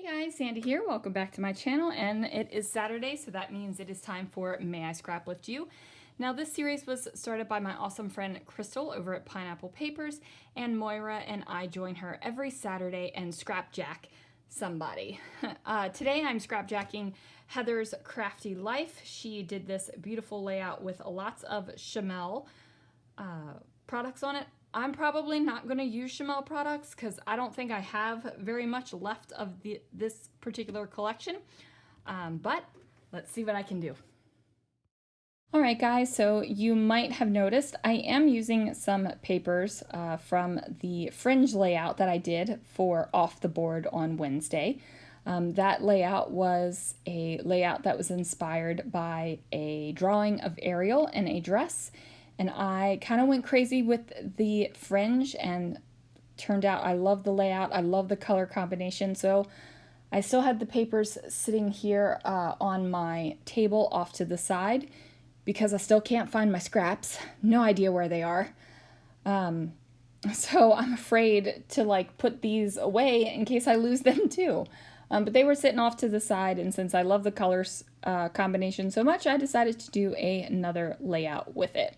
Hey guys, Sandy here. Welcome back to my channel, and it is Saturday, so that means it is time for May I Scraplift You. Now, this series was started by my awesome friend Crystal over at Pineapple Papers, and Moira and I join her every Saturday and scrapjack somebody. Today I'm scrapjacking Heather's Crafty Life. She did this beautiful layout with lots of Chamel products on it. I'm probably not going to use Chamel products because I don't think I have very much left of this particular collection, but let's see what I can do. Alright guys, so you might have noticed I am using some papers from the fringe layout that I did for Off the Board on Wednesday. That layout was a layout that was inspired by a drawing of Ariel in a dress. And I kind of went crazy with the fringe, and turned out I love the layout. I love the color combination. So I still had the papers sitting here on my table off to the side because I still can't find my scraps. No idea where they are. So I'm afraid to put these away in case I lose them too. But they were sitting off to the side, and since I love the colors combination so much, I decided to do another layout with it.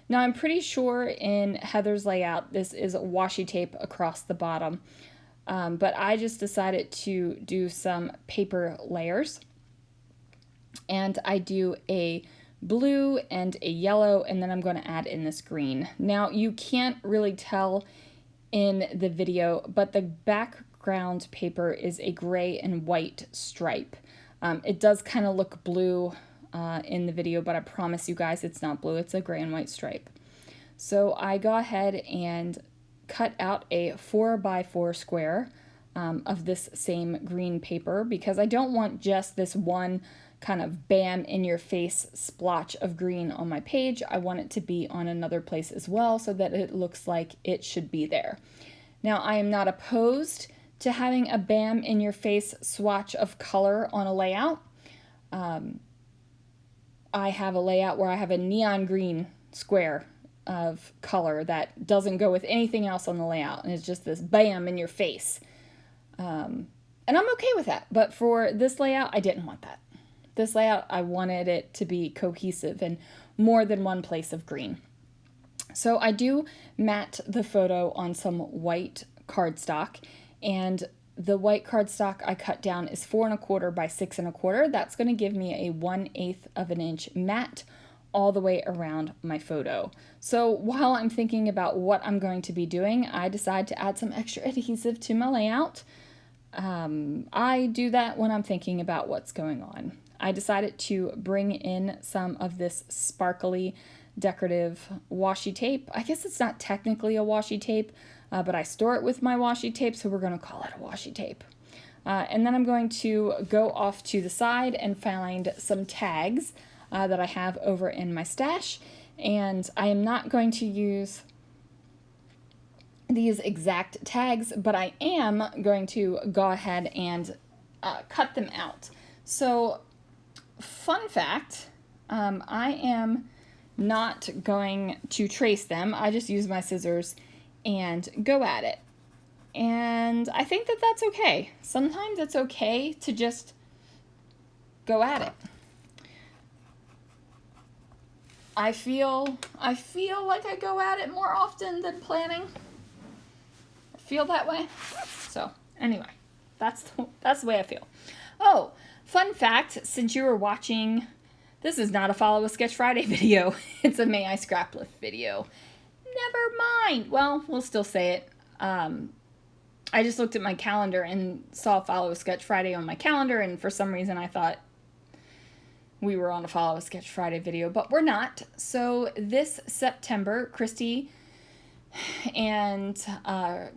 Now, I'm pretty sure in Heather's layout, this is washi tape across the bottom, but I just decided to do some paper layers. And I do a blue and a yellow, and then I'm going to add in this green. Now, you can't really tell in the video, but the background paper is a gray and white stripe. It does kind of look blue in the video, but I promise you guys it's not blue. It's a gray and white stripe. So I go ahead and cut out a 4x4 square of this same green paper because I don't want just this one kind of bam in your face splotch of green on my page. I want it to be on another place as well so that it looks like it should be there. Now, I am not opposed to having a bam in your face swatch of color on a layout. I have a layout where I have a neon green square of color that doesn't go with anything else on the layout, and it's just this bam in your face. And I'm okay with that, but for this layout, I didn't want that. This layout, I wanted it to be cohesive and more than one place of green. So I do matte the photo on some white cardstock, and the white cardstock I cut down is 4 1/4 by 6 1/4. That's going to give me a 1/8 of an inch matte all the way around my photo. So while I'm thinking about what I'm going to be doing, I decide to add some extra adhesive to my layout. I do that when I'm thinking about what's going on. I decided to bring in some of this sparkly decorative washi tape. I guess it's not technically a washi tape, but I store it with my washi tape, so we're going to call it a washi tape. And then I'm going to go off to the side and find some tags that I have over in my stash. And I am not going to use these exact tags, but I am going to go ahead and cut them out. So, fun fact, I am not going to trace them. I just use my scissors and go at it. And I think that that's okay. Sometimes it's okay to just go at it. I feel like I go at it more often than planning. I feel that way. So anyway, that's the way I feel. Oh, fun fact, since you were watching, this is not a Follow a Sketch Friday video. It's a May I Scraplift video. Never mind. Well, we'll still say it. I just looked at my calendar and saw Follow a Sketch Friday on my calendar, and for some reason I thought we were on a Follow a Sketch Friday video, but we're not. So this September, Christy and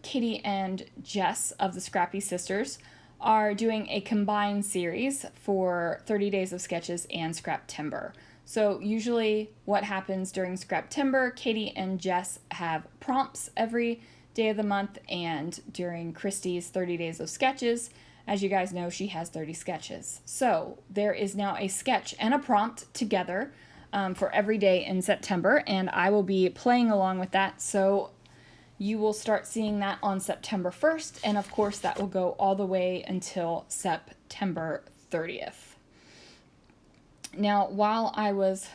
Katie and Jess of the Scrappy Sisters are doing a combined series for 30 Days of Sketches and Scraptember. So usually what happens during Scraptember, Katie and Jess have prompts every day of the month, and during Christy's 30 Days of Sketches, as you guys know, she has 30 sketches. So there is now a sketch and a prompt together for every day in September, and I will be playing along with that. So you will start seeing that on September 1st, and of course that will go all the way until September 30th. Now, while I was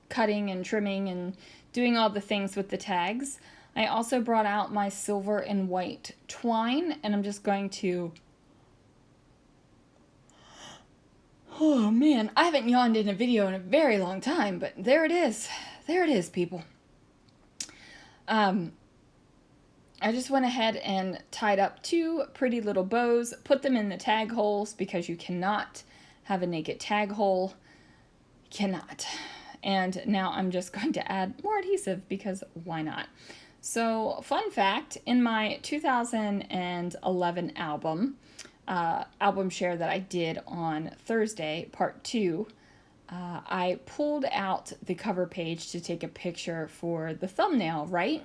cutting and trimming and doing all the things with the tags, I also brought out my silver and white twine, and I'm just going to... Oh man, I haven't yawned in a video in a very long time, but there it is. There it is, people. I just went ahead and tied up 2 pretty little bows, put them in the tag holes because you cannot have a naked tag hole. Cannot. And now I'm just going to add more adhesive because why not? So, fun fact, in my 2011 album share that I did on Thursday, part 2, I pulled out the cover page to take a picture for the thumbnail, right?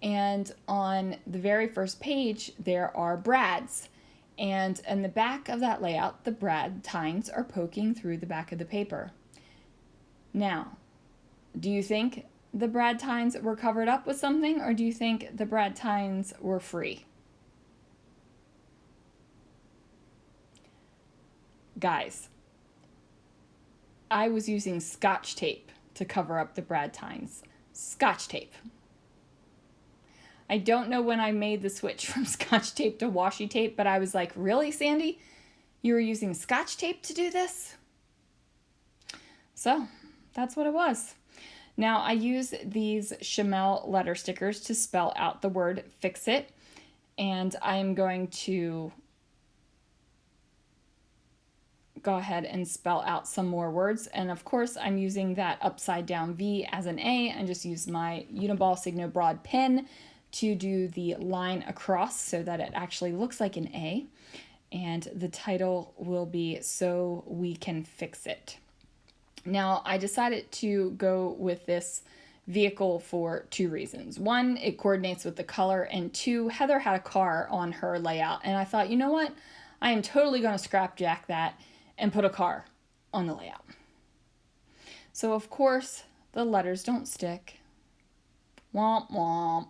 And on the very first page, there are brads. And in the back of that layout, the brad tines are poking through the back of the paper. Now, do you think the brad tines were covered up with something, or do you think the brad tines were free? Guys, I was using Scotch tape to cover up the brad tines. Scotch tape. I don't know when I made the switch from Scotch tape to washi tape, but I was like, really, Sandy? You were using Scotch tape to do this? So, that's what it was. Now, I use these Chamel letter stickers to spell out the word fix it, and I'm going to go ahead and spell out some more words. And of course, I'm using that upside down V as an A, and just use my Uniball Signo Broad pen to do the line across so that it actually looks like an A. And the title will be So We Can Fix It. Now, I decided to go with this vehicle for 2 reasons. 1, it coordinates with the color, and 2, Heather had a car on her layout, and I thought, you know what? I am totally going to scrapjack that and put a car on the layout. So, of course, the letters don't stick. Womp womp.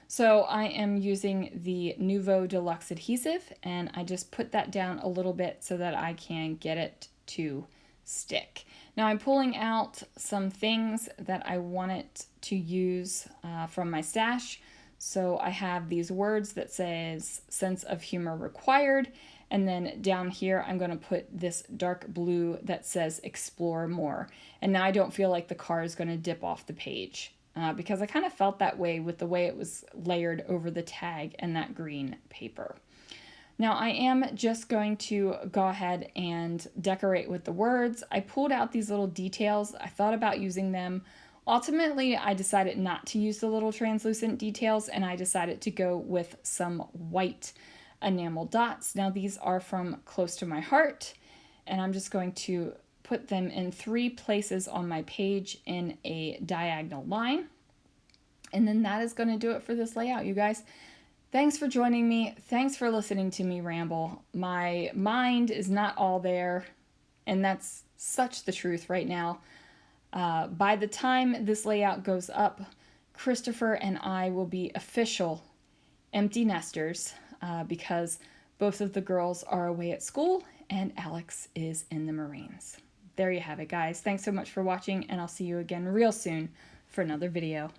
So I am using the Nuvo Deluxe adhesive, and I just put that down a little bit so that I can get it to stick. Now I'm pulling out some things that I wanted to use from my stash. So I have these words that says sense of humor required, and then down here I'm going to put this dark blue that says explore more. And now I don't feel like the car is going to dip off the page. Because I kind of felt that way with the way it was layered over the tag and that green paper. Now I am just going to go ahead and decorate with the words. I pulled out these little details. I thought about using them. Ultimately, I decided not to use the little translucent details, and I decided to go with some white enamel dots. Now these are from Close to My Heart, and I'm just going to put them in 3 places on my page in a diagonal line. And then that is going to do it for this layout, you guys. Thanks for joining me. Thanks for listening to me ramble. My mind is not all there, and that's such the truth right now. By the time this layout goes up, Christopher and I will be official empty nesters because both of the girls are away at school and Alex is in the Marines. There you have it, guys. Thanks so much for watching, and I'll see you again real soon for another video.